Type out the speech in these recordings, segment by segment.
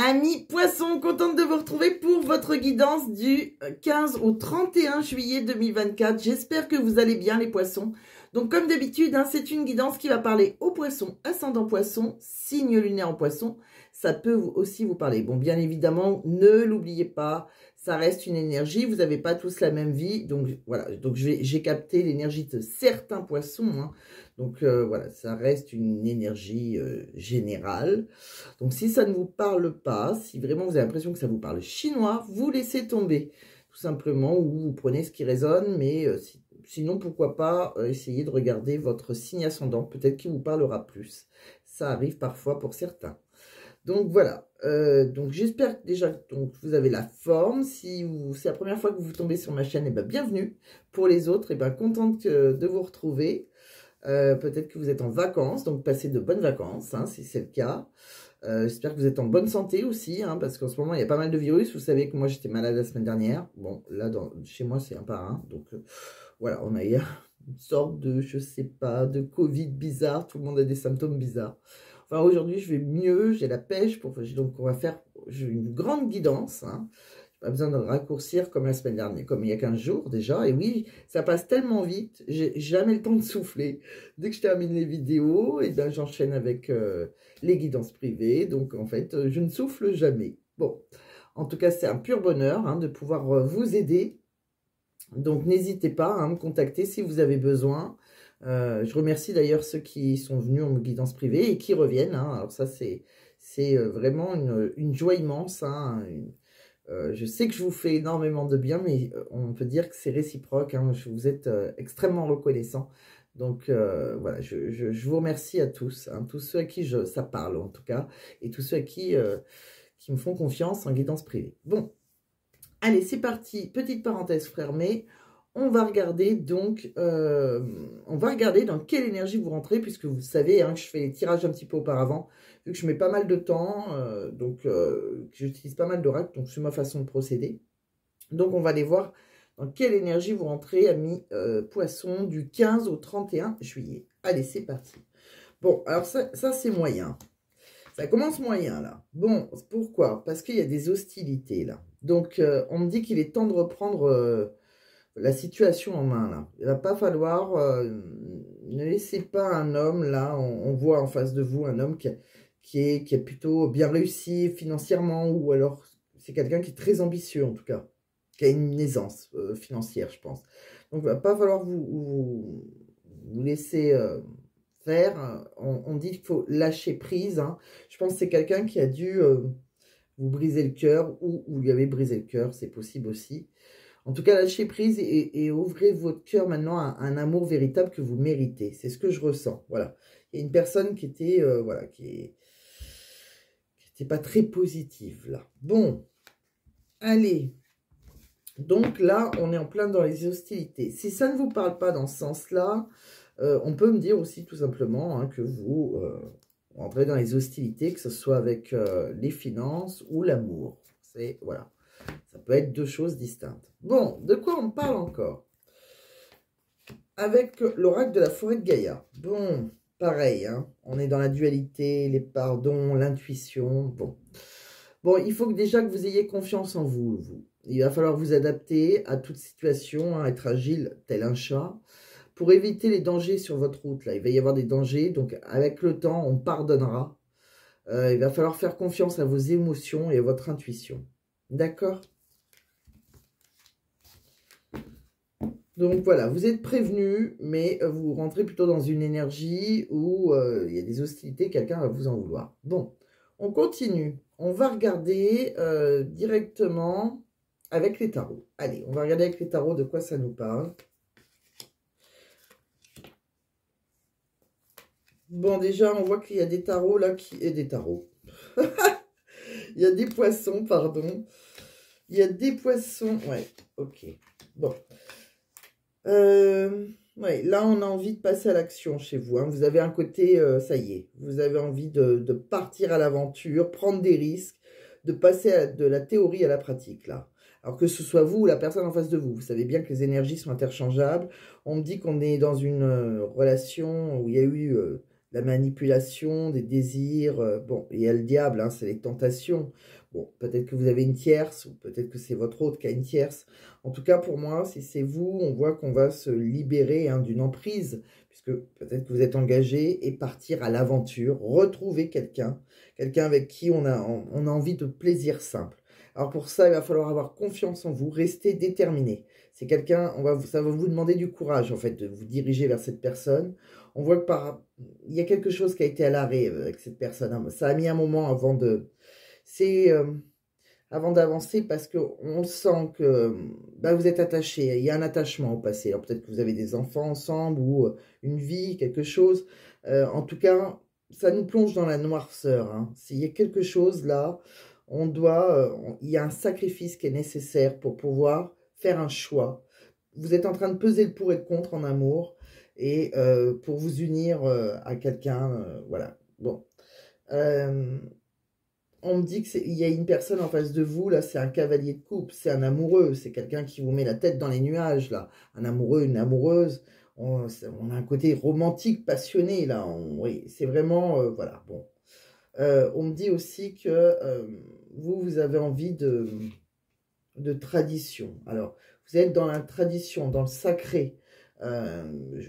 Amis poissons, contente de vous retrouver pour votre guidance du 15 au 31 juillet 2024. J'espère que vous allez bien les poissons. Donc comme d'habitude, c'est une guidance qui va parler aux poissons, ascendant poisson, signe lunaire en poisson. Ça peut aussi vous parler. Bon, bien évidemment, ne l'oubliez pas, ça reste une énergie. Vous n'avez pas tous la même vie. Donc voilà, donc j'ai capté l'énergie de certains poissons. Donc voilà, ça reste une énergie générale. Donc si ça ne vous parle pas, si vraiment vous avez l'impression que ça vous parle chinois, vous laissez tomber. Tout simplement, ou vous prenez ce qui résonne, mais sinon pourquoi pas essayer de regarder votre signe ascendant, peut-être qu'il vous parlera plus. Ça arrive parfois pour certains. Donc voilà, donc j'espère déjà que vous avez la forme. Si c'est la première fois que vous tombez sur ma chaîne, et bienvenue. Pour les autres, contente de vous retrouver. Peut-être que vous êtes en vacances, donc passez de bonnes vacances, si c'est le cas. J'espère que vous êtes en bonne santé aussi, parce qu'en ce moment, il y a pas mal de virus. Vous savez que moi, j'étais malade la semaine dernière. Bon, là, chez moi, c'est un par un. Donc, voilà, on a eu une sorte de, je sais pas, de Covid bizarre. Tout le monde a des symptômes bizarres. Enfin, aujourd'hui, je vais mieux. J'ai la pêche. Donc, on va faire une grande guidance. Pas besoin de raccourcir comme la semaine dernière, comme il y a 15 jours déjà. Et oui, ça passe tellement vite, j'ai jamais le temps de souffler. Dès que je termine les vidéos, j'enchaîne avec les guidances privées. Donc en fait, je ne souffle jamais. Bon, en tout cas, c'est un pur bonheur de pouvoir vous aider. Donc n'hésitez pas à me contacter si vous avez besoin. Je remercie d'ailleurs ceux qui sont venus en guidance privée et qui reviennent. Alors ça, c'est vraiment une joie immense. Je sais que je vous fais énormément de bien, mais on peut dire que c'est réciproque. Vous êtes extrêmement reconnaissant. Donc voilà, je vous remercie à tous, tous ceux à qui ça parle en tout cas, et tous ceux à qui me font confiance en guidance privée. Bon, allez, c'est parti. Petite parenthèse fermée. On va regarder donc, dans quelle énergie vous rentrez, puisque vous savez que je fais les tirages un petit peu auparavant, vu que je mets pas mal de temps, que j'utilise pas mal d'oracles, donc c'est ma façon de procéder. Donc on va aller voir dans quelle énergie vous rentrez, amis poissons, du 15 au 31 juillet. Allez, c'est parti. Bon, alors ça c'est moyen. Ça commence moyen là. Bon, pourquoi? Parce qu'il y a des hostilités là. Donc on me dit qu'il est temps de reprendre la situation en main là. Il va pas falloir, ne laissez pas un homme là, on voit en face de vous un homme qui est plutôt bien réussi financièrement, ou alors c'est quelqu'un qui est très ambitieux en tout cas, qui a une aisance financière, je pense. Donc il va pas falloir vous laisser faire. On dit qu'il faut lâcher prise. Je pense que c'est quelqu'un qui a dû vous briser le cœur, ou vous lui avez brisé le cœur, c'est possible aussi. En tout cas, lâchez prise et ouvrez votre cœur maintenant à un amour véritable que vous méritez. C'est ce que je ressens. Voilà. Il y a une personne qui était, qui était pas très positive là. Bon, allez. Donc là, on est en plein dans les hostilités. Si ça ne vous parle pas dans ce sens-là, on peut me dire aussi tout simplement que vous rentrez dans les hostilités, que ce soit avec les finances ou l'amour. C'est, voilà. Ça peut être deux choses distinctes. Bon, de quoi on parle encore? Avec l'oracle de la forêt de Gaïa. Bon, pareil, on est dans la dualité, les pardons, l'intuition. Bon, il faut déjà que vous ayez confiance en vous. Il va falloir vous adapter à toute situation, être agile tel un chat, pour éviter les dangers sur votre route. Là, il va y avoir des dangers, donc avec le temps, on pardonnera. Il va falloir faire confiance à vos émotions et à votre intuition. D'accord? Donc voilà, vous êtes prévenus, mais vous rentrez plutôt dans une énergie où il y a des hostilités, quelqu'un va vous en vouloir. Bon, on continue. On va regarder directement avec les tarots. Allez, on va regarder avec les tarots de quoi ça nous parle. Bon, déjà, on voit qu'il y a des tarots là qui... Et des tarots. Il y a des poissons, pardon. Il y a des poissons... Ouais, ok. Bon. Ouais, là, on a envie de passer à l'action chez vous. Vous avez un côté, ça y est, vous avez envie de partir à l'aventure, prendre des risques, de passer de la théorie à la pratique, là. Alors que ce soit vous ou la personne en face de vous. Vous savez bien que les énergies sont interchangeables. On me dit qu'on est dans une relation où il y a eu la manipulation, des désirs. Bon, il y a le diable, hein, c'est les tentations. Bon, peut-être que vous avez une tierce, ou peut-être que c'est votre hôte qui a une tierce. En tout cas, pour moi, si c'est vous, on voit qu'on va se libérer hein, d'une emprise, puisque peut-être que vous êtes engagé et partir à l'aventure, retrouver quelqu'un avec qui on a envie de plaisir simple. Alors pour ça, il va falloir avoir confiance en vous, rester déterminé. C'est quelqu'un, ça va vous demander du courage, en fait, de vous diriger vers cette personne. On voit que il y a quelque chose qui a été à l'arrêt avec cette personne. Hein. Ça a mis un moment avant avant d'avancer parce qu'on sent que bah, vous êtes attaché. Il y a un attachement au passé. Alors peut-être que vous avez des enfants ensemble ou une vie, quelque chose. En tout cas, ça nous plonge dans la noirceur. Hein. S'il y a quelque chose là, il y a un sacrifice qui est nécessaire pour pouvoir faire un choix. Vous êtes en train de peser le pour et le contre en amour et pour vous unir à quelqu'un, voilà. Bon, on me dit qu'il y a une personne en face de vous, là, c'est un cavalier de coupe, c'est un amoureux, c'est quelqu'un qui vous met la tête dans les nuages, là. Un amoureux, une amoureuse, on a un côté romantique, passionné, là. Oui, c'est vraiment, voilà, bon. On me dit aussi que vous avez envie de tradition. Alors, vous êtes dans la tradition, dans le sacré.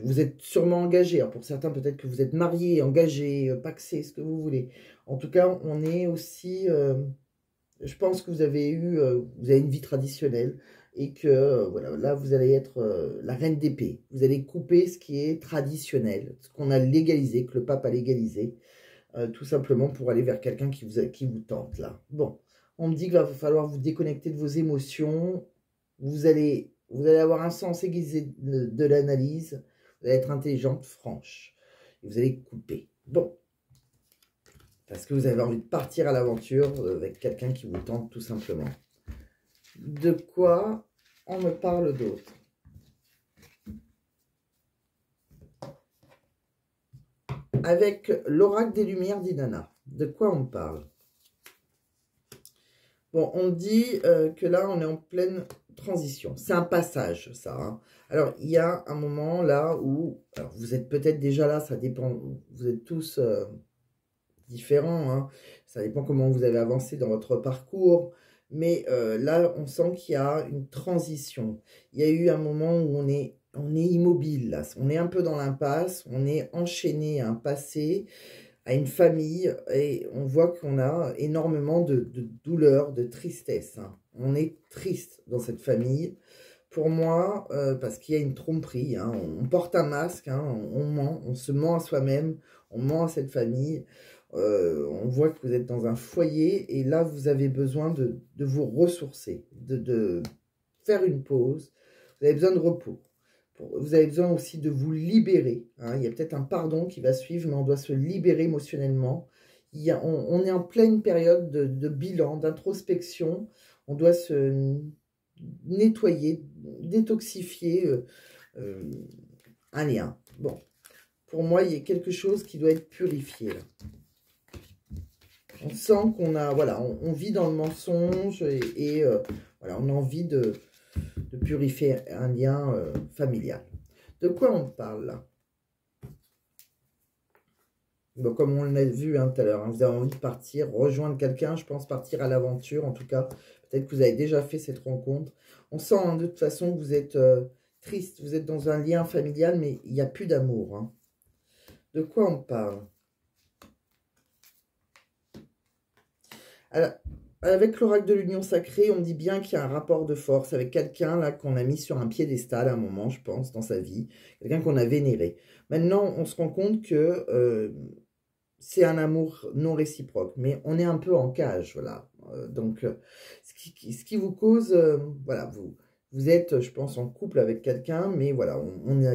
Vous êtes sûrement engagé. Alors pour certains, peut-être que vous êtes marié, engagé, pacsé, ce que vous voulez. En tout cas, on est aussi... je pense que vous avez une vie traditionnelle et que voilà, là, vous allez être la reine d'épée. Vous allez couper ce qui est traditionnel, ce qu'on a légalisé, que le pape a légalisé, tout simplement pour aller vers quelqu'un qui vous tente, là. Bon, on me dit qu'il va falloir vous déconnecter de vos émotions. Vous allez avoir un sens aiguisé de l'analyse. Vous allez être intelligente, franche. Et vous allez couper. Bon. Parce que vous avez envie de partir à l'aventure avec quelqu'un qui vous tente tout simplement. De quoi on me parle d'autre? Avec l'oracle des Lumières d'Inanna. De quoi on me parle? Bon, on dit que là, on est en pleine transition. C'est un passage, ça. Hein. Alors, il y a un moment là où... Alors, vous êtes peut-être déjà là, ça dépend. Vous êtes tous différents. Hein. Ça dépend comment vous avez avancé dans votre parcours. Mais là, on sent qu'il y a une transition. Il y a eu un moment où on est immobile, là. On est un peu dans l'impasse. On est enchaîné à un passé, à une famille, et on voit qu'on a énormément de douleur, de tristesse. Hein. On est triste dans cette famille. Pour moi, parce qu'il y a une tromperie, hein. On porte un masque, hein. On ment, on se ment à soi-même, on ment à cette famille. On voit que vous êtes dans un foyer, et là, vous avez besoin de vous ressourcer, de faire une pause. Vous avez besoin de repos. Vous avez besoin aussi de vous libérer. Hein. Il y a peut-être un pardon qui va suivre, mais on doit se libérer émotionnellement. On est en pleine période de bilan, d'introspection. On doit se nettoyer, détoxifier un lien. Bon, pour moi, il y a quelque chose qui doit être purifié. Là. On sent qu'on a, voilà, on vit dans le mensonge et voilà, on a envie de purifier un lien familial. De quoi on parle là? Bon, comme on l'a vu hein, tout à l'heure, hein, vous avez envie de partir, rejoindre quelqu'un, je pense partir à l'aventure, en tout cas, peut-être que vous avez déjà fait cette rencontre. On sent hein, de toute façon que vous êtes triste, vous êtes dans un lien familial, mais il n'y a plus d'amour. Hein. De quoi on parle? Alors, avec l'oracle de l'union sacrée, on dit bien qu'il y a un rapport de force avec quelqu'un là qu'on a mis sur un piédestal à un moment, je pense, dans sa vie. Quelqu'un qu'on a vénéré. Maintenant, on se rend compte que c'est un amour non réciproque. Mais on est un peu en cage, voilà. Donc, ce qui vous cause, voilà, vous êtes, je pense, en couple avec quelqu'un, mais voilà,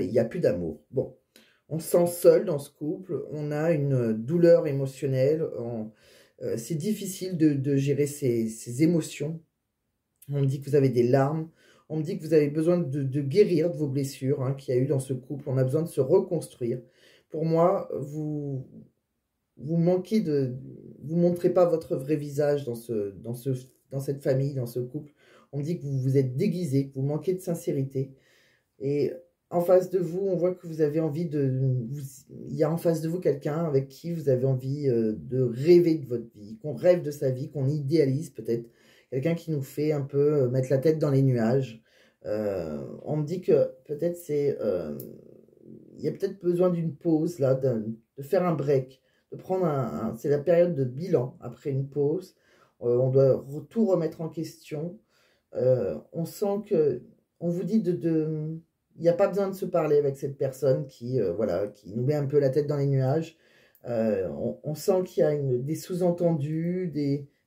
il n'y a plus d'amour. Bon, on se sent seul dans ce couple, on a une douleur émotionnelle, c'est difficile de gérer ses émotions. On me dit que vous avez des larmes. On me dit que vous avez besoin de guérir de vos blessures hein, qu'il y a eu dans ce couple. On a besoin de se reconstruire. Pour moi, vous manquez vous montrez pas votre vrai visage dans cette famille, dans ce couple. On me dit que vous vous êtes déguisé, que vous manquez de sincérité. Et en face de vous, on voit que vous avez envie il y a en face de vous quelqu'un avec qui vous avez envie de rêver de votre vie, qu'on rêve de sa vie, qu'on idéalise peut-être. Quelqu'un qui nous fait un peu mettre la tête dans les nuages. On me dit que peut-être il y a peut-être besoin d'une pause, là, de faire un break, de prendre c'est la période de bilan après une pause. On doit tout remettre en question. On sent que, on vous dit il n'y a pas besoin de se parler avec cette personne voilà, qui nous met un peu la tête dans les nuages. On sent qu'il y a des sous-entendus,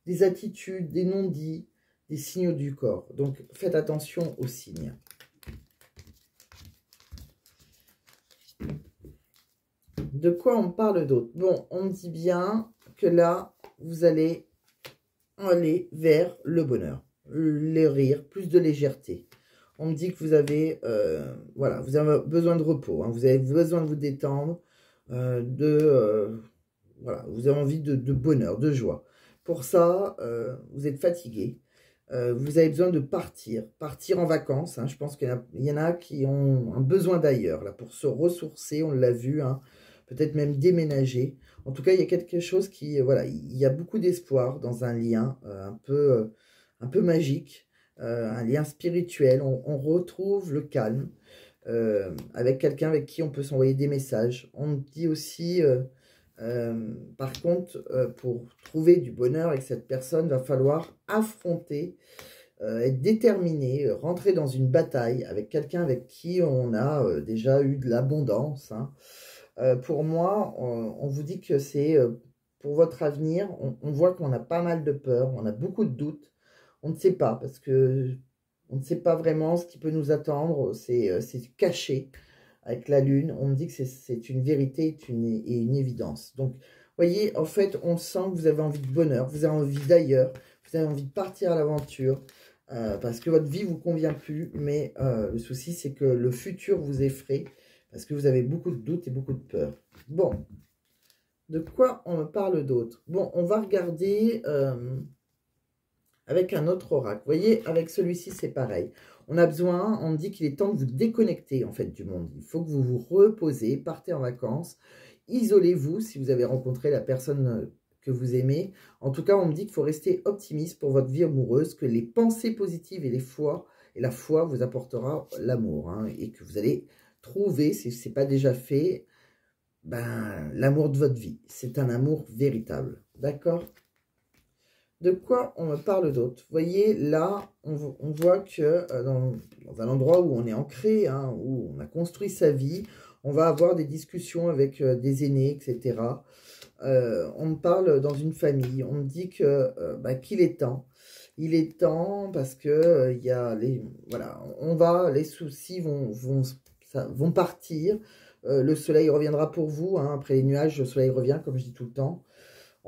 des attitudes, des non-dits, des signaux du corps. Donc, faites attention aux signes. De quoi on parle d'autre? Bon, on me dit bien que là, vous allez aller vers le bonheur, les rires, plus de légèreté. On me dit que vous avez, voilà, vous avez besoin de repos, hein, vous avez besoin de vous détendre, voilà, vous avez envie de bonheur, de joie. Pour ça, vous êtes fatigué, vous avez besoin de partir en vacances. Hein, je pense qu'il y en a qui ont un besoin d'ailleurs, là, pour se ressourcer, on l'a vu, hein, peut-être même déménager. En tout cas, il y a quelque chose qui, voilà, il y a beaucoup d'espoir dans un lien un peu magique, un lien spirituel. On retrouve le calme avec quelqu'un avec qui on peut s'envoyer des messages. On me dit aussi, par contre, pour trouver du bonheur avec cette personne, il va falloir affronter, être déterminé, rentrer dans une bataille avec quelqu'un avec qui on a déjà eu de l'abondance, hein. Pour moi, on vous dit que c'est pour votre avenir. On voit qu'on a pas mal de peur, on a beaucoup de doutes. On ne sait pas, parce que on ne sait pas vraiment ce qui peut nous attendre. C'est caché avec la lune. On me dit que c'est une vérité et une évidence. Donc, vous voyez, en fait, on sent que vous avez envie de bonheur, vous avez envie d'ailleurs, vous avez envie de partir à l'aventure, parce que votre vie ne vous convient plus. Mais le souci, c'est que le futur vous effraie, parce que vous avez beaucoup de doutes et beaucoup de peur. Bon, de quoi on me parle d'autre? Bon, on va regarder avec un autre oracle. Vous voyez, avec celui-ci, c'est pareil. On a besoin, on me dit qu'il est temps de vous déconnecter en fait du monde. Il faut que vous vous reposez, partez en vacances, isolez-vous si vous avez rencontré la personne que vous aimez. En tout cas, on me dit qu'il faut rester optimiste pour votre vie amoureuse, que les pensées positives et la foi vous apportera l'amour, hein, et que vous allez trouver, si ce n'est pas déjà fait, ben, l'amour de votre vie. C'est un amour véritable. D'accord? De quoi on me parle d'autre? Vous voyez, là, on voit que dans un endroit où on est ancré, hein, où on a construit sa vie, on va avoir des discussions avec des aînés, etc. On me parle dans une famille. On me dit que qu'il est temps. Il est temps parce que il y a voilà, les soucis vont partir. Le soleil reviendra pour vous, hein, après les nuages, le soleil revient, comme je dis tout le temps.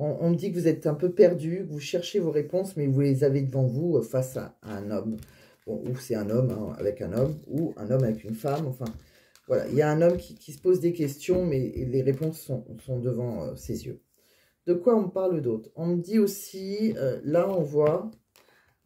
On me dit que vous êtes un peu perdu, que vous cherchez vos réponses, mais vous les avez devant vous face à un homme. Bon, ou c'est un homme, hein, avec un homme, ou un homme avec une femme. Enfin, voilà, il y a un homme qui se pose des questions, mais les réponses sont devant ses yeux. De quoi on me parle d'autre? On me dit aussi, là on voit,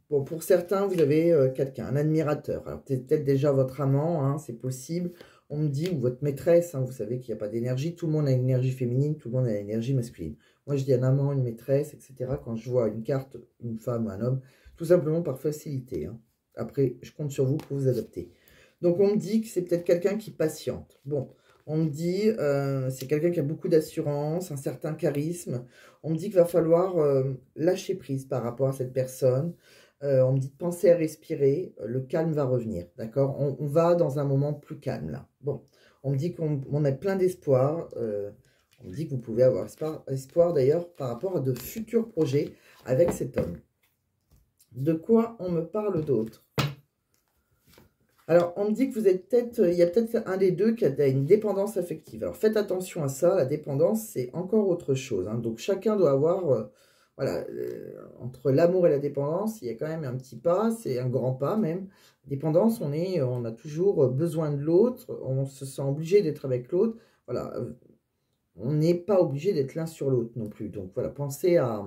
bon, pour certains, vous avez quelqu'un, un admirateur. Alors, peut-être déjà votre amant, hein, c'est possible. On me dit, ou votre maîtresse, hein, vous savez qu'il n'y a pas d'énergie. Tout le monde a une énergie féminine, tout le monde a une énergie masculine. Moi, je dis un amant, une maîtresse, etc. Quand je vois une carte, une femme ou un homme, tout simplement par facilité, hein. Après, je compte sur vous pour vous adapter. Donc, on me dit que c'est peut-être quelqu'un qui patiente. Bon, on me dit, c'est quelqu'un qui a beaucoup d'assurance, un certain charisme. On me dit qu'il va falloir lâcher prise par rapport à cette personne. On me dit de penser à respirer, le calme va revenir, d'accord? On va dans un moment plus calme, là. Bon, on me dit qu'on a plein d'espoir. On me dit que vous pouvez avoir espoir d'ailleurs par rapport à de futurs projets avec cet homme. De quoi on me parle d'autre? Alors, on me dit que vous êtes il y a peut-être un des deux qui a une dépendance affective. Alors, faites attention à ça, la dépendance, c'est encore autre chose, hein. Donc, chacun doit avoir, voilà, entre l'amour et la dépendance, il y a quand même un petit pas, c'est un grand pas même. Dépendance, on a toujours besoin de l'autre, on se sent obligé d'être avec l'autre, voilà. On n'est pas obligé d'être l'un sur l'autre non plus. Donc, voilà, pensez à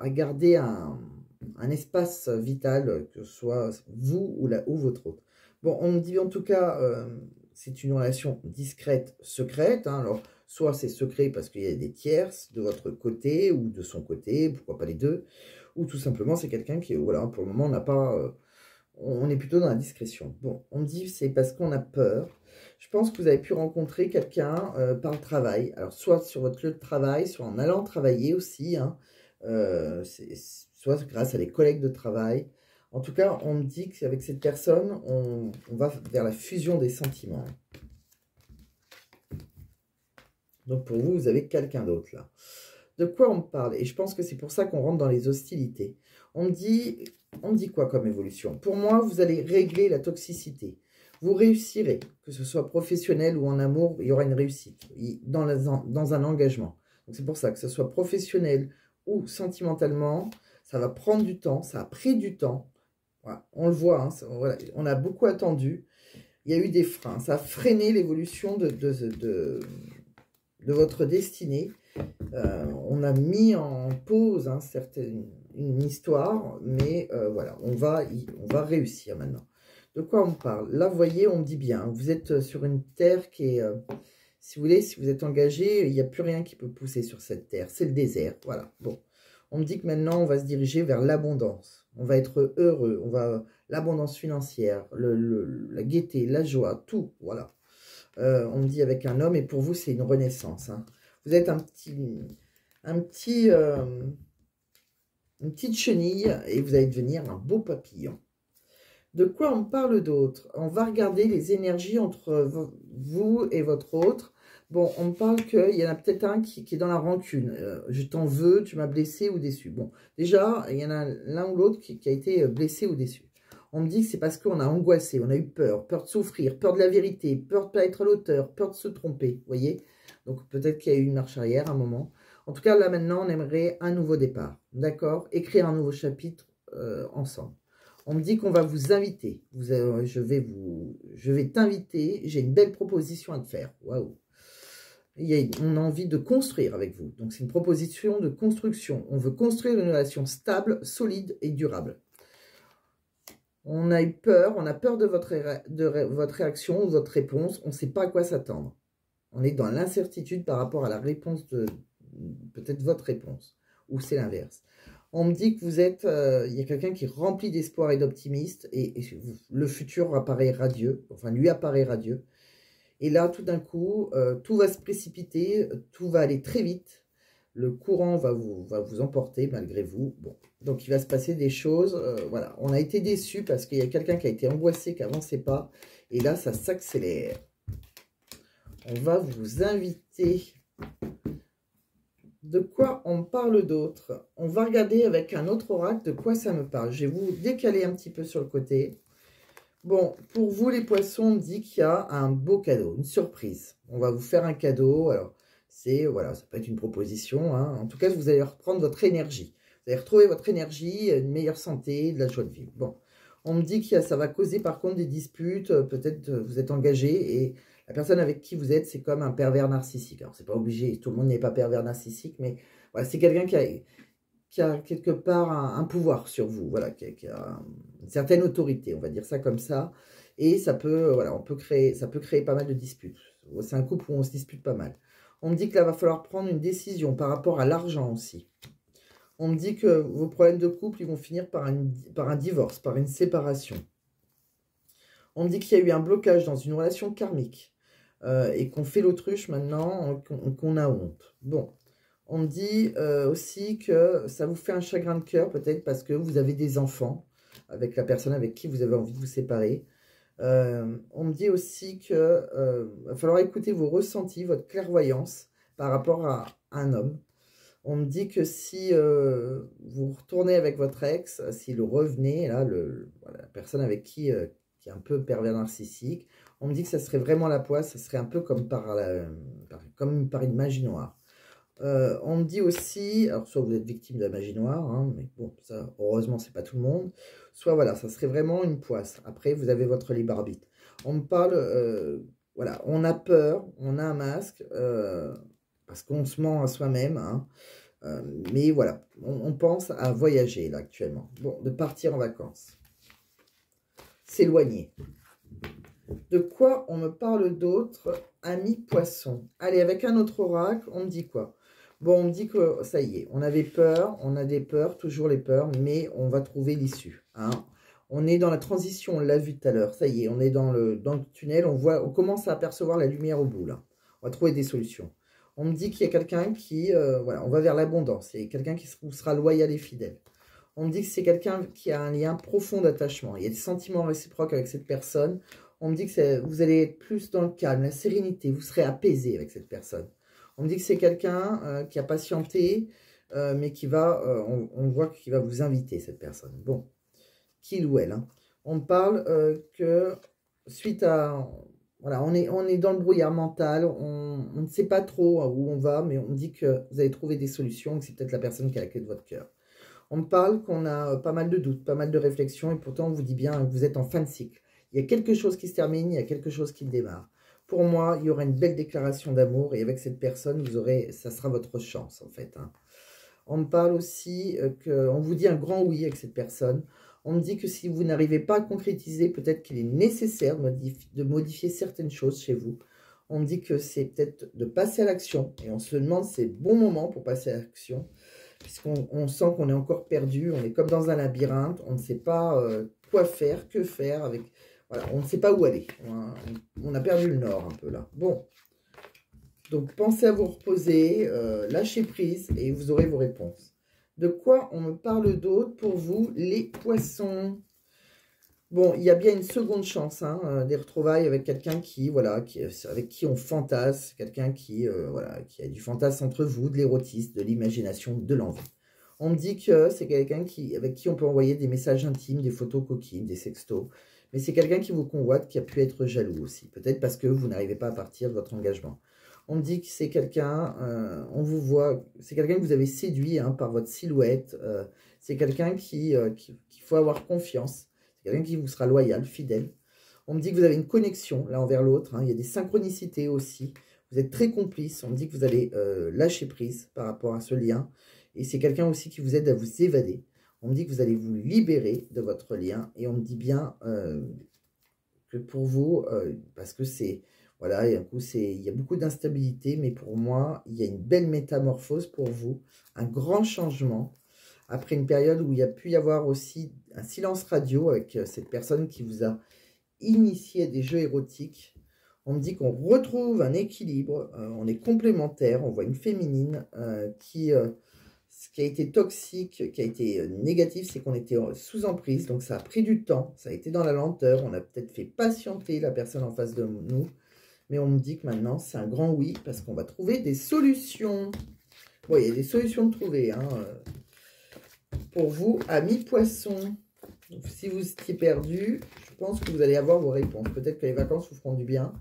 garder un espace vital, que ce soit vous ou votre autre. Bon, on me dit en tout cas, c'est une relation discrète, secrète. Hein. Alors, soit c'est secret parce qu'il y a des tierces de votre côté ou de son côté, pourquoi pas les deux. Ou tout simplement, c'est quelqu'un qui, voilà, pour le moment, n'a pas... on est plutôt dans la discrétion. Bon, on me dit c'est parce qu'on a peur. Je pense que vous avez pu rencontrer quelqu'un par le travail. Alors, soit sur votre lieu de travail, soit en allant travailler aussi. Hein. Soit grâce à des collègues de travail. En tout cas, on me dit qu'avec cette personne, on va vers la fusion des sentiments. Donc, pour vous, vous avez quelqu'un d'autre là. De quoi on me parle? Et je pense que c'est pour ça qu'on rentre dans les hostilités. On me dit quoi comme évolution? Pour moi, vous allez régler la toxicité. Vous réussirez, que ce soit professionnel ou en amour, il y aura une réussite dans un engagement. Donc c'est pour ça que ce soit professionnel ou sentimentalement, ça va prendre du temps, ça a pris du temps. Voilà, on le voit, hein, voilà, on a beaucoup attendu. Il y a eu des freins, ça a freiné l'évolution de votre destinée. On a mis en pause hein, une histoire, mais voilà, on va réussir maintenant. De quoi on parle? Là, vous voyez, on me dit bien, vous êtes sur une terre qui est, si vous voulez, si vous êtes engagé, il n'y a plus rien qui peut pousser sur cette terre, c'est le désert, voilà. Bon, on me dit que maintenant, on va se diriger vers l'abondance, on va être heureux, l'abondance financière, la gaieté, la joie, tout, voilà. On me dit avec un homme, et pour vous, c'est une renaissance, hein. Vous êtes une petite chenille, et vous allez devenir un beau papillon. De quoi on parle d'autre? On va regarder les énergies entre vous et votre autre. Bon, on me parle qu'il y en a peut-être un qui est dans la rancune. Je t'en veux, tu m'as blessé ou déçu. Bon, déjà, il y en a l'un ou l'autre qui a été blessé ou déçu. On me dit que c'est parce qu'on a angoissé, on a eu peur de souffrir, peur de la vérité, peur de ne pas être à l'auteur, peur de se tromper, vous voyez? Donc peut-être qu'il y a eu une marche arrière à un moment. En tout cas, là maintenant, on aimerait un nouveau départ, d'accord? Écrire un nouveau chapitre ensemble. On me dit qu'on va vous inviter. Je vais t'inviter. J'ai une belle proposition à te faire. Waouh! On a envie de construire avec vous. Donc, c'est une proposition de construction. On veut construire une relation stable, solide et durable. On a eu peur. On a peur de votre réaction ou de votre réponse. On ne sait pas à quoi s'attendre. On est dans l'incertitude par rapport à la réponse de peut-être votre réponse. Ou c'est l'inverse. On me dit que vous êtes, il y a quelqu'un qui est rempli d'espoir et d'optimiste et le futur apparaît radieux, enfin lui apparaît radieux. Et là, tout d'un coup, tout va se précipiter, tout va aller très vite. Le courant va vous emporter malgré vous. Bon, donc il va se passer des choses. Voilà, on a été déçus parce qu'il y a quelqu'un qui a été angoissé, qui n'avançait pas. Et là, ça s'accélère. On va vous inviter. De quoi on parle d'autre? On va regarder avec un autre oracle de quoi ça me parle. Je vais vous décaler un petit peu sur le côté. Bon, pour vous les poissons, on dit qu'il y a un beau cadeau, une surprise. On va vous faire un cadeau. Alors, voilà, ça peut être une proposition. Hein. En tout cas, vous allez reprendre votre énergie. Vous allez retrouver votre énergie, une meilleure santé, de la joie de vivre. Bon, on me dit que ça va causer par contre des disputes. Peut-être vous êtes engagé et... La personne avec qui vous êtes, c'est comme un pervers narcissique. Alors, c'est pas obligé, tout le monde n'est pas pervers narcissique, mais voilà, c'est quelqu'un qui a quelque part un pouvoir sur vous, voilà, qui a une certaine autorité, on va dire ça comme ça. Et ça peut, voilà, ça peut créer pas mal de disputes. C'est un couple où on se dispute pas mal. On me dit que là, va falloir prendre une décision par rapport à l'argent aussi. On me dit que vos problèmes de couple, ils vont finir par un divorce, par une séparation. On me dit qu'il y a eu un blocage dans une relation karmique. Et qu'on fait l'autruche maintenant, qu'on a honte. Bon, on me dit aussi que ça vous fait un chagrin de cœur, peut-être parce que vous avez des enfants avec la personne avec qui vous avez envie de vous séparer. On me dit aussi que va falloir écouter vos ressentis, votre clairvoyance par rapport à un homme. On me dit que si vous retournez avec votre ex, si le revenez, là, voilà, la personne avec qui est un peu pervers narcissique, on me dit que ça serait vraiment la poisse, ça serait un peu comme par une magie noire. On me dit aussi, alors soit vous êtes victime de la magie noire, hein, mais bon, ça, heureusement, c'est pas tout le monde. Soit voilà, ça serait vraiment une poisse. Après, vous avez votre libre arbitre. On me parle, voilà, on a peur, on a un masque, parce qu'on se ment à soi-même, hein. Mais voilà, on pense à voyager là actuellement. Bon, de partir en vacances. S'éloigner. De quoi on me parle d'autre, ami poisson? Allez, avec un autre oracle, on me dit quoi? Bon, on me dit que ça y est, on avait peur, on a des peurs, toujours les peurs, mais on va trouver l'issue. Hein. On est dans la transition, on l'a vu tout à l'heure, ça y est, on est dans le tunnel, on commence à apercevoir la lumière au bout, là. On va trouver des solutions. On me dit qu'il y a quelqu'un qui, voilà, on va vers l'abondance, il y a quelqu'un qui vous sera loyal et fidèle. On me dit que c'est quelqu'un qui a un lien profond d'attachement, il y a des sentiments réciproques avec cette personne. On me dit que vous allez être plus dans le calme, la sérénité, vous serez apaisé avec cette personne. On me dit que c'est quelqu'un qui a patienté, mais qui va, on voit qu'il va vous inviter, cette personne. Bon, qu'il ou elle. Hein. On me parle que suite à... Voilà, on est dans le brouillard mental, on ne sait pas trop où on va, mais on me dit que vous allez trouver des solutions, que c'est peut-être la personne qui a la clé de votre cœur. On me parle qu'on a pas mal de doutes, pas mal de réflexions, et pourtant on vous dit bien que vous êtes en fin de cycle. Il y a quelque chose qui se termine, il y a quelque chose qui démarre. Pour moi, il y aura une belle déclaration d'amour et avec cette personne, ça sera votre chance en fait. Hein. On me parle aussi qu'on vous dit un grand oui avec cette personne. On me dit que si vous n'arrivez pas à concrétiser, peut-être qu'il est nécessaire de modifier certaines choses chez vous. On me dit que c'est peut-être de passer à l'action et on se demande si c'est le bon moment pour passer à l'action. Puisqu'on sent qu'on est encore perdu, on est comme dans un labyrinthe, on ne sait pas quoi faire, que faire avec... Voilà, on ne sait pas où aller. On a perdu le nord un peu là. Bon. Donc, pensez à vous reposer, lâchez prise et vous aurez vos réponses. De quoi on me parle d'autre pour vous, les poissons? Bon, il y a bien une seconde chance, hein, des retrouvailles avec quelqu'un qui, voilà, avec qui on fantasme, quelqu'un qui, voilà, qui a du fantasme entre vous, de l'érotisme, de l'imagination, de l'envie. On me dit que c'est quelqu'un avec qui on peut envoyer des messages intimes, des photos coquines, des sextos. Mais c'est quelqu'un qui vous convoite, qui a pu être jaloux aussi. Peut-être parce que vous n'arrivez pas à partir de votre engagement. On me dit que c'est quelqu'un, on vous voit, c'est quelqu'un que vous avez séduit hein, par votre silhouette. C'est quelqu'un qu'il faut avoir confiance. C'est quelqu'un qui vous sera loyal, fidèle. On me dit que vous avez une connexion l'un envers l'autre. Hein. Il y a des synchronicités aussi. Vous êtes très complices. On me dit que vous allez lâcher prise par rapport à ce lien. Et c'est quelqu'un aussi qui vous aide à vous évader. On me dit que vous allez vous libérer de votre lien. Et on me dit bien que pour vous, parce que c'est... Voilà, et un coup, il y a beaucoup d'instabilité, mais pour moi, il y a une belle métamorphose pour vous, un grand changement. Après une période où il y a pu y avoir aussi un silence radio avec cette personne qui vous a initié à des jeux érotiques. On me dit qu'on retrouve un équilibre, on est complémentaires, on voit une féminine ce qui a été toxique, qui a été négatif, c'est qu'on était sous emprise, donc ça a pris du temps, ça a été dans la lenteur, on a peut-être fait patienter la personne en face de nous, mais on me dit que maintenant c'est un grand oui, parce qu'on va trouver des solutions. Bon, il y a des solutions de trouver, hein, pour vous, amis poissons. Donc, si vous étiez perdu, je pense que vous allez avoir vos réponses. Peut-être que les vacances vous feront du bien.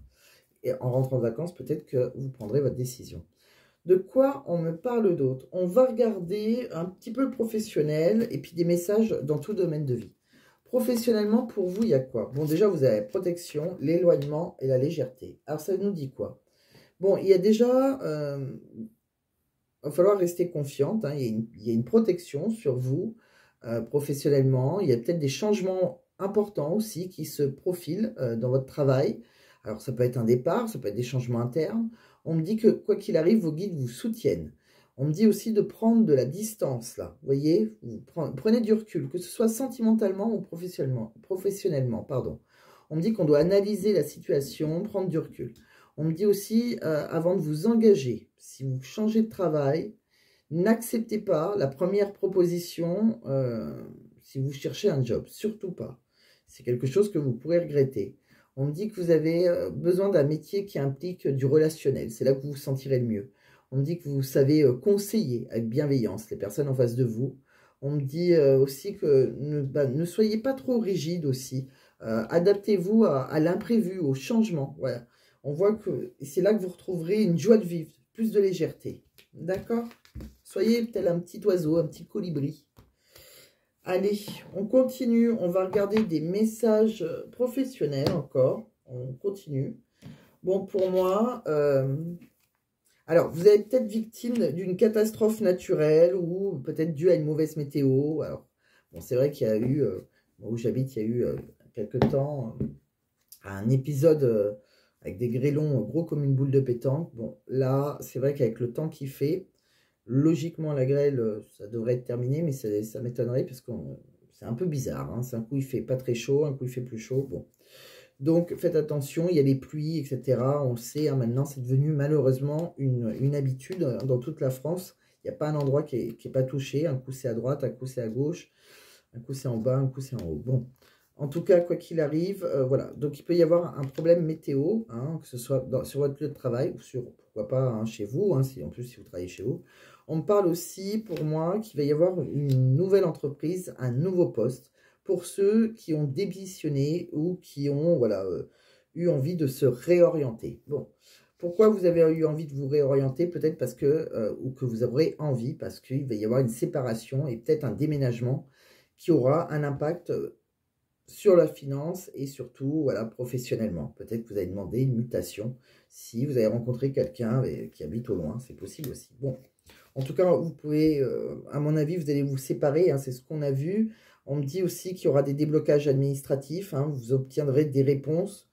Et en rentrant de vacances, peut-être que vous prendrez votre décision. De quoi on me parle d'autre? On va regarder un petit peu le professionnel et puis des messages dans tout domaine de vie. Professionnellement, pour vous, il y a quoi? Bon, déjà, vous avez la protection, l'éloignement et la légèreté. Alors, ça nous dit quoi? Bon, il y a déjà... il va falloir rester confiante. Hein, il y a une protection sur vous professionnellement. Il y a peut-être des changements importants aussi qui se profilent dans votre travail. Alors, ça peut être un départ, ça peut être des changements internes. On me dit que, quoi qu'il arrive, vos guides vous soutiennent. On me dit aussi de prendre de la distance, là. Vous voyez, vous prenez du recul, que ce soit sentimentalement ou professionnellement, pardon. On me dit qu'on doit analyser la situation, prendre du recul. On me dit aussi, avant de vous engager, si vous changez de travail, n'acceptez pas la première proposition si vous cherchez un job. Surtout pas. C'est quelque chose que vous pourrez regretter. On me dit que vous avez besoin d'un métier qui implique du relationnel. C'est là que vous vous sentirez le mieux. On me dit que vous savez conseiller avec bienveillance les personnes en face de vous. On me dit aussi que ne soyez pas trop rigide aussi. Adaptez-vous à l'imprévu, au changement. Voilà. On voit que c'est là que vous retrouverez une joie de vivre, plus de légèreté. D'accord? Soyez tel un petit oiseau, un petit colibri. Allez, on continue. On va regarder des messages professionnels encore. On continue. Bon, pour moi... alors, vous êtes peut-être victime d'une catastrophe naturelle ou peut-être due à une mauvaise météo. Alors, bon, c'est vrai qu'il y a eu... où j'habite, il y a eu quelque temps... un épisode avec des grêlons gros comme une boule de pétanque. Bon, là, c'est vrai qu'avec le temps qu'il fait, logiquement, la grêle, ça devrait être terminé, mais ça m'étonnerait parce que c'est un peu bizarre. Hein. Un coup, il fait pas très chaud, un coup, il fait plus chaud. Bon. Donc, faites attention, il y a les pluies, etc. On le sait, hein, maintenant, c'est devenu malheureusement une habitude dans toute la France. Il n'y a pas un endroit qui est pas touché. Un coup, c'est à droite, un coup, c'est à gauche. Un coup, c'est en bas, un coup, c'est en haut. Bon, en tout cas, quoi qu'il arrive, voilà. Donc, il peut y avoir un problème météo, hein, que ce soit sur votre lieu de travail ou sur, pourquoi pas, hein, chez vous, hein, en plus, si vous travaillez chez vous. On me parle aussi, pour moi, qu'il va y avoir une nouvelle entreprise, un nouveau poste, pour ceux qui ont démissionné ou qui ont, voilà, eu envie de se réorienter. Bon, pourquoi vous avez eu envie de vous réorienter? Peut-être parce que, ou que vous aurez envie, parce qu'il va y avoir une séparation et peut-être un déménagement qui aura un impact sur la finance et surtout, voilà, professionnellement. Peut-être que vous avez demandé une mutation si vous avez rencontré quelqu'un qui habite au loin, c'est possible aussi. Bon, en tout cas, vous pouvez, à mon avis, vous allez vous séparer, hein, c'est ce qu'on a vu. On me dit aussi qu'il y aura des déblocages administratifs, hein, vous obtiendrez des réponses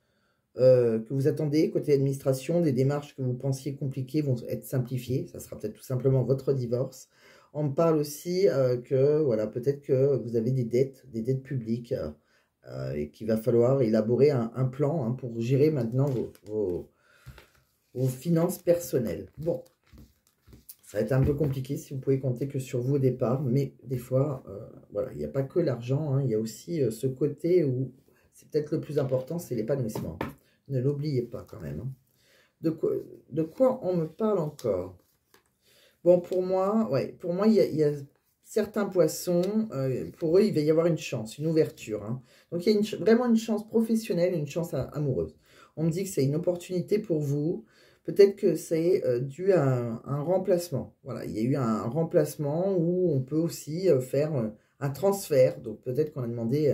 que vous attendez côté administration, des démarches que vous pensiez compliquées vont être simplifiées, ça sera peut-être tout simplement votre divorce. On me parle aussi que, voilà, peut-être que vous avez des dettes publiques, et qu'il va falloir élaborer un plan, hein, pour gérer maintenant vos finances personnelles. Bon, ça va être un peu compliqué si vous pouvez compter que sur vous au départ, mais des fois, voilà, il n'y a pas que l'argent, hein, il y a aussi ce côté où c'est peut-être le plus important, c'est l'épanouissement. Ne l'oubliez pas quand même. Hein. De quoi on me parle encore? Bon, pour moi, ouais, pour moi, il y a certains poissons, pour eux, il va y avoir une chance, une ouverture. Hein. Donc, il y a vraiment une chance professionnelle et une chance amoureuse. On me dit que c'est une opportunité pour vous. Peut-être que c'est dû à un remplacement. Voilà, il y a eu un remplacement où on peut aussi faire un transfert. Donc, peut-être qu'on a demandé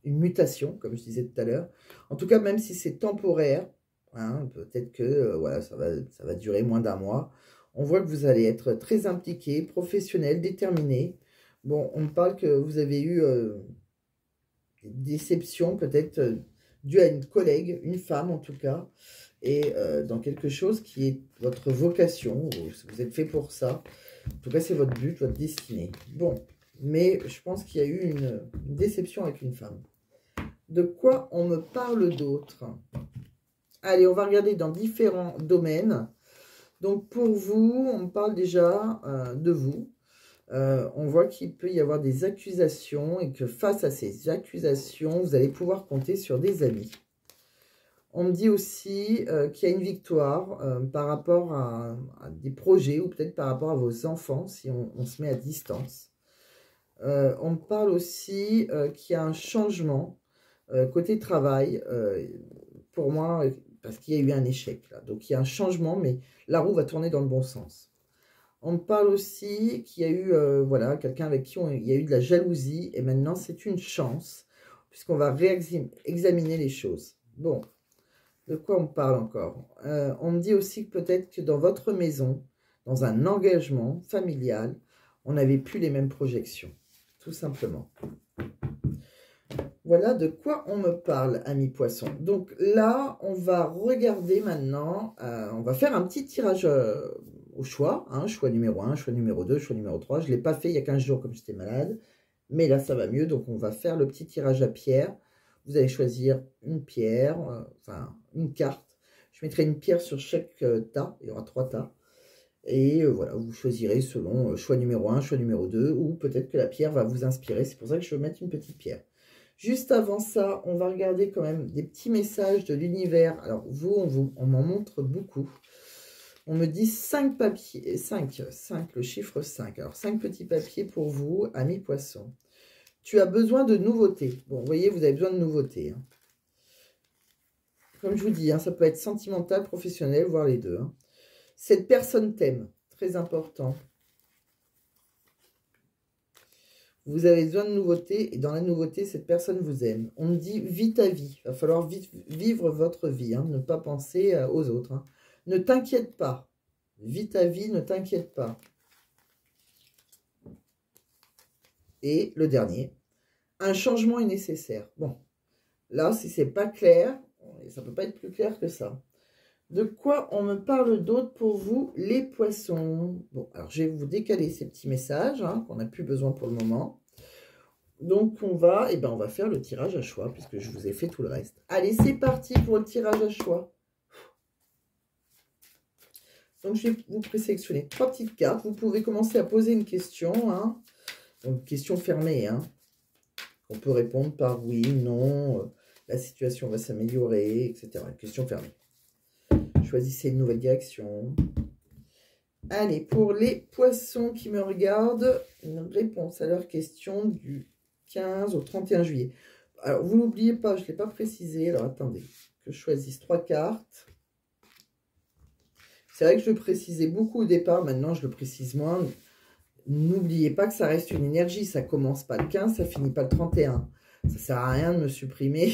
une mutation, comme je disais tout à l'heure. En tout cas, même si c'est temporaire, hein, peut-être que voilà, ça va durer moins d'un mois. On voit que vous allez être très impliqué, professionnel, déterminé. Bon, on me parle que vous avez eu des déceptions, peut-être dues à une collègue, une femme en tout cas, et dans quelque chose qui est votre vocation, vous êtes fait pour ça. En tout cas, c'est votre but, votre destinée. Bon, mais je pense qu'il y a eu une déception avec une femme. De quoi on me parle d'autre? Allez, on va regarder dans différents domaines. Donc, pour vous, on parle déjà de vous. On voit qu'il peut y avoir des accusations et que face à ces accusations, vous allez pouvoir compter sur des amis. On me dit aussi qu'il y a une victoire par rapport à des projets ou peut-être par rapport à vos enfants si on se met à distance. On me parle aussi qu'il y a un changement côté travail, pour moi, parce qu'il y a eu un échec là. Donc il y a un changement, mais la roue va tourner dans le bon sens. On me parle aussi qu'il y a eu, voilà, quelqu'un avec qui il y a eu de la jalousie, et maintenant c'est une chance, puisqu'on va réexaminer les choses. Bon, de quoi on me parle encore? On me dit aussi que peut-être que dans votre maison, dans un engagement familial, on n'avait plus les mêmes projections, tout simplement. Voilà de quoi on me parle, amis poissons. Donc là, on va regarder maintenant, on va faire un petit tirage au choix. Hein, choix numéro 1, choix numéro 2, choix numéro 3. Je ne l'ai pas fait il y a 15 jours comme j'étais malade. Mais là, ça va mieux. Donc on va faire le petit tirage à pierre. Vous allez choisir une pierre, enfin une carte. Je mettrai une pierre sur chaque tas. Il y aura 3 tas. Et voilà, vous choisirez selon choix numéro 1, choix numéro 2. Ou peut-être que la pierre va vous inspirer. C'est pour ça que je vais mettre une petite pierre. Juste avant ça, on va regarder quand même des petits messages de l'univers. Alors, on m'en montre beaucoup. On me dit 5 papiers, 5, le chiffre 5. Alors, 5 petits papiers pour vous, amis poissons. Tu as besoin de nouveautés. Bon, vous voyez, vous avez besoin de nouveautés. Hein. Comme je vous dis, hein, ça peut être sentimental, professionnel, voire les deux. Hein. Cette personne t'aime, très important. Vous avez besoin de nouveautés et dans la nouveauté, cette personne vous aime. On me dit, vis ta vie. Il va falloir vivre votre vie, hein, ne pas penser aux autres. Hein. Ne t'inquiète pas. Vis ta vie, ne t'inquiète pas. Et le dernier, un changement est nécessaire. Bon, là, si c'est pas clair, ça peut pas être plus clair que ça. De quoi on me parle d'autre pour vous, les poissons? Bon, alors je vais vous décaler ces petits messages hein, qu'on n'a plus besoin pour le moment. Donc on va, on va faire le tirage à choix puisque je vous ai fait tout le reste. Allez, c'est parti pour le tirage à choix. Donc je vais vous présélectionner 3 petites cartes. Vous pouvez commencer à poser une question, hein. Donc question fermée, hein. On peut répondre par oui, non, la situation va s'améliorer, etc. Question fermée. Choisissez une nouvelle direction. Allez, pour les poissons qui me regardent, une réponse à leur question du 15 au 31 juillet. Alors, vous n'oubliez pas, je ne l'ai pas précisé. Alors, attendez, que je choisisse 3 cartes. C'est vrai que je le précisais beaucoup au départ. Maintenant, je le précise moins. N'oubliez pas que ça reste une énergie. Ça commence pas le 15, ça finit pas le 31. Ça ne sert à rien de me supprimer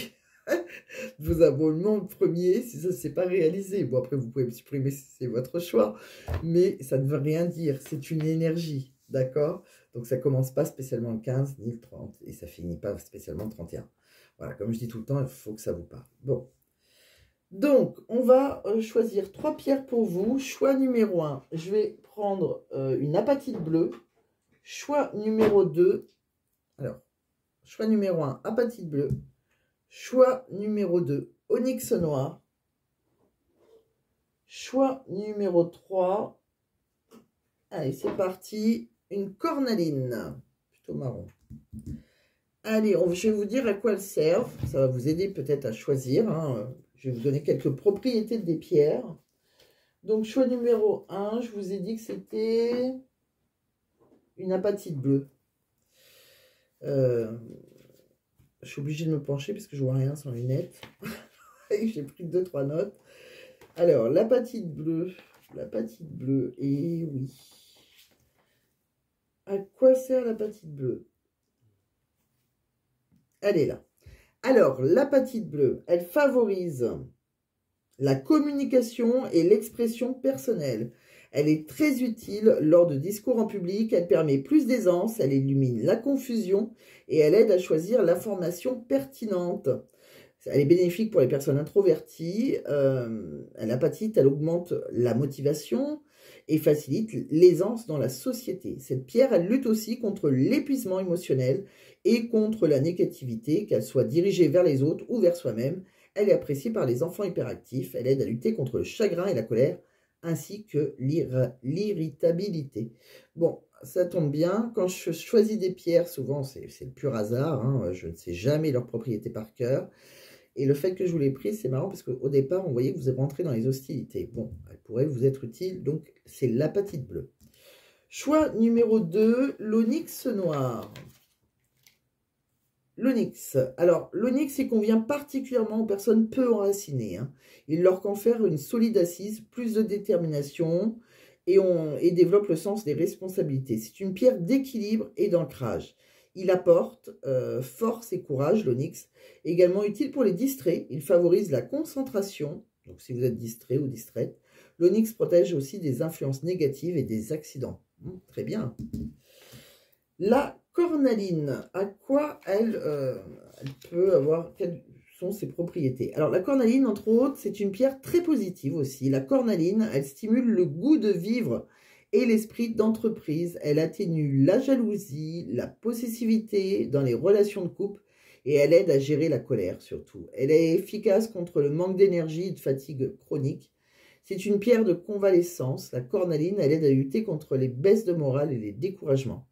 vos abonnements le premier si ça ne s'est pas réalisé. Bon, après, vous pouvez me supprimer si c'est votre choix. Mais ça ne veut rien dire. C'est une énergie. D'accord? Donc, ça commence pas spécialement le 15 ni le 30. Et ça finit pas spécialement le 31. Voilà, comme je dis tout le temps, il faut que ça vous parle. Bon. Donc, on va choisir 3 pierres pour vous. Choix numéro 1, je vais prendre une apatite bleue. Choix numéro 2, alors, choix numéro 1, apatite bleue. Choix numéro 2, onyx noir. Choix numéro 3, allez, c'est parti, une cornaline, plutôt marron. Allez, je vais vous dire à quoi elles servent. Ça va vous aider peut-être à choisir, hein. Je vais vous donner quelques propriétés des pierres. Donc, choix numéro 1, je vous ai dit que c'était une apatite bleue. Je suis obligée de me pencher parce que je vois rien sans lunettes. J'ai pris 2-3 notes. Alors, l'apatite bleue, et oui. À quoi sert l'apatite bleue? Elle est là. Alors, l'apatite bleue, elle favorise la communication et l'expression personnelle. Elle est très utile lors de discours en public, elle permet plus d'aisance, elle illumine la confusion et elle aide à choisir l'information pertinente. Elle est bénéfique pour les personnes introverties, l'apatite, elle augmente la motivation et facilite l'aisance dans la société. Cette pierre, elle lutte aussi contre l'épuisement émotionnel et contre la négativité, qu'elle soit dirigée vers les autres ou vers soi-même. Elle est appréciée par les enfants hyperactifs. Elle aide à lutter contre le chagrin et la colère, ainsi que l'irritabilité. Bon, ça tombe bien. Quand je choisis des pierres, souvent, c'est le pur hasard. Hein, je ne sais jamais leurs propriétés par cœur. Et le fait que je vous l'ai prise, c'est marrant parce qu'au départ, on voyait que vous êtes rentré dans les hostilités. Bon, elle pourrait vous être utile, donc c'est l'apatite bleue. Choix numéro 2, l'onyx noir. L'onyx. Alors, l'onyx, il convient particulièrement aux personnes peu enracinées. Hein. Il leur confère une solide assise, plus de détermination et développe le sens des responsabilités. C'est une pierre d'équilibre et d'ancrage. Il apporte force et courage, l'onyx. Également utile pour les distraits. Il favorise la concentration. Donc, si vous êtes distrait ou distraite, l'onyx protège aussi des influences négatives et des accidents. Très bien. La cornaline, à quoi elle peut avoir, quelles sont ses propriétés? Alors, la cornaline, entre autres, c'est une pierre très positive aussi. La cornaline, elle stimule le goût de vivre et l'esprit d'entreprise. Elle atténue la jalousie, la possessivité dans les relations de couple et elle aide à gérer la colère surtout. Elle est efficace contre le manque d'énergie et de fatigue chronique. C'est une pierre de convalescence. La cornaline, elle aide à lutter contre les baisses de morale et les découragements.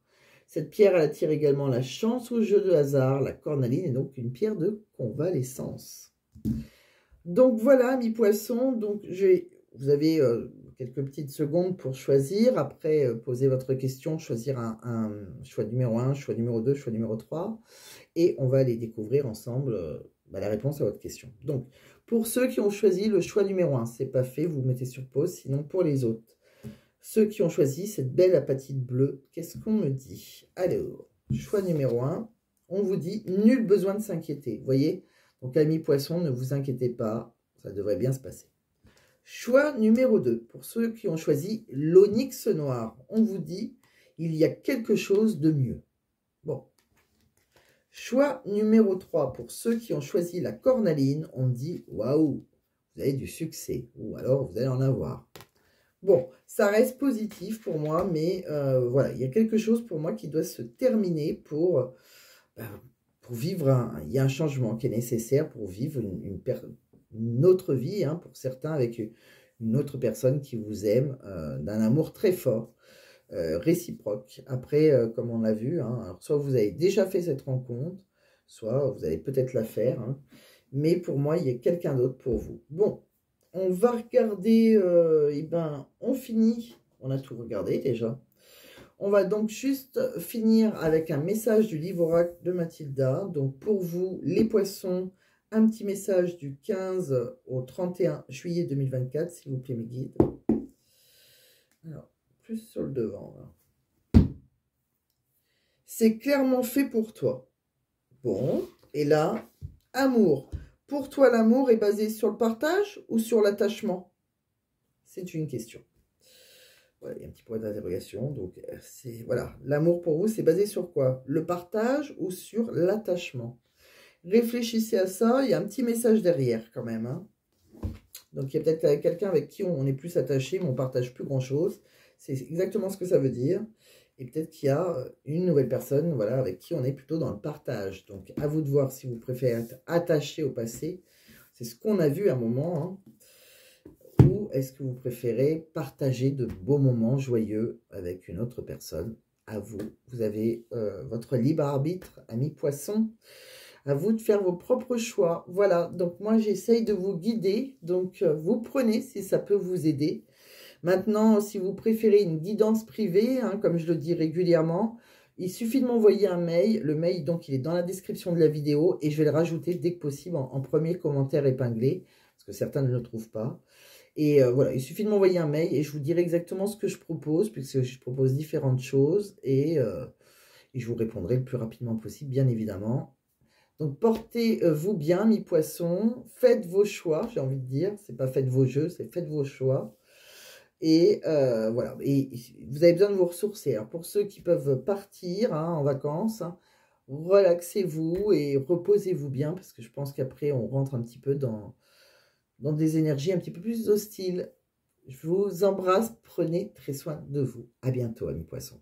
Cette pierre, elle attire également la chance au jeu de hasard. La cornaline est donc une pierre de convalescence. Donc voilà, mes poissons. Donc vous avez quelques petites secondes pour choisir. Après, poser votre question, choisir un choix numéro 1, choix numéro 2, choix numéro 3. Et on va aller découvrir ensemble la réponse à votre question. Donc, pour ceux qui ont choisi le choix numéro 1, c'est pas fait, vous mettez sur pause. Sinon, pour les autres, ceux qui ont choisi cette belle apatite bleue, qu'est-ce qu'on me dit? Alors, choix numéro 1, on vous dit nul besoin de s'inquiéter. Vous voyez? Donc, amis poissons, ne vous inquiétez pas, ça devrait bien se passer. Choix numéro 2, pour ceux qui ont choisi l'onyx noir, on vous dit il y a quelque chose de mieux. Bon. Choix numéro 3, pour ceux qui ont choisi la cornaline, on me dit, waouh, vous avez du succès, ou alors vous allez en avoir. Bon, ça reste positif pour moi, mais voilà, il y a quelque chose pour moi qui doit se terminer pour vivre, il y a un changement qui est nécessaire pour vivre une autre vie, hein, pour certains, avec une autre personne qui vous aime, d'un amour très fort. Réciproque. Après, comme on l'a vu, hein, alors soit vous avez déjà fait cette rencontre, soit vous allez peut-être la faire, hein, mais pour moi, il y a quelqu'un d'autre pour vous. Bon, on va regarder, on finit, on a tout regardé déjà. On va donc juste finir avec un message du livre oracle de Mathilda. Donc pour vous, les poissons, un petit message du 15 au 31 juillet 2024, s'il vous plaît, mes guides. Alors, plus sur le devant. C'est clairement fait pour toi. Bon, et là, amour. Pour toi, l'amour est basé sur le partage ou sur l'attachement? C'est une question. Voilà, il y a un petit point d'interrogation. Donc, voilà, l'amour pour vous, c'est basé sur quoi? Le partage ou sur l'attachement? Réfléchissez à ça. Il y a un petit message derrière quand même, hein. Donc, il y a peut-être quelqu'un avec qui on est plus attaché, mais on ne partage plus grand-chose. C'est exactement ce que ça veut dire. Et peut-être qu'il y a une nouvelle personne, voilà, avec qui on est plutôt dans le partage. Donc, à vous de voir si vous préférez être attaché au passé. C'est ce qu'on a vu à un moment. Hein. Ou est-ce que vous préférez partager de beaux moments joyeux avec une autre personne? À vous. Vous avez votre libre arbitre, ami poisson. À vous de faire vos propres choix. Voilà, donc moi j'essaye de vous guider. Donc vous prenez si ça peut vous aider. Maintenant, si vous préférez une guidance privée, hein, comme je le dis régulièrement, il suffit de m'envoyer un mail. Le mail, donc, il est dans la description de la vidéo et je vais le rajouter dès que possible en premier commentaire épinglé, parce que certains ne le trouvent pas. Et voilà, il suffit de m'envoyer un mail et je vous dirai exactement ce que je propose, puisque je propose différentes choses et je vous répondrai le plus rapidement possible, bien évidemment. Donc, portez-vous bien, mi-poisson. Faites vos choix, j'ai envie de dire. C'est pas faites vos jeux, c'est faites vos choix. Et voilà, et vous avez besoin de vous ressourcer. Alors, pour ceux qui peuvent partir hein, en vacances, hein, relaxez-vous et reposez-vous bien, parce que je pense qu'après, on rentre un petit peu dans des énergies un petit peu plus hostiles. Je vous embrasse, prenez très soin de vous. À bientôt, amis poissons.